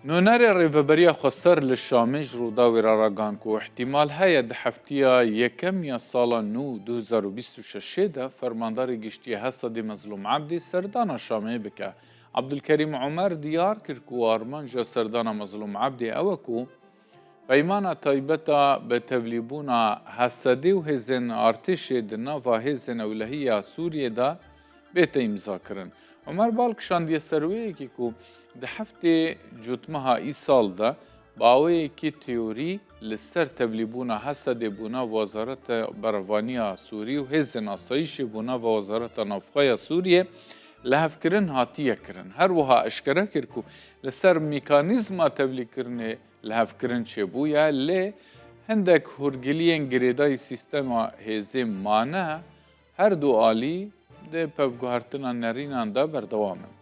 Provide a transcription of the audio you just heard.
نونر ریوبریا خسر لشامیج رودا ویراراگان کو احتمال هیا ده هفتیا یکم یا سالا نو 2026 ده فرماندار گشتی حسد مظلوم عبدی سردان شامه بکه. عبدالکریم عمر دیار کرد کو آرمان جا سردان مظلوم عبدی اوکو پیمان طایبتا به تولیبونا حسدی و هزن ارتش دنا و هزن اولهی سوریه دا بیت امضا کرن. عمر بالکشاندی سروی که کو ده هفته جتمها ای سال ده باوی که تیوری لسر تولیبونا حسد بونا وزارت بروانی سوری و هزن آسایش بونا و وزارت نفقای سوریه لحف کرن هاتیه کرن. هر وها اشکره کر کو لسر میکانیزما تولی کرنه لحف کرن چه بویا لی هندک هرگلین گریدای سیستم هزه مانه هر دو آلی ده پفگوهرتنا نرینان دا بردوامن.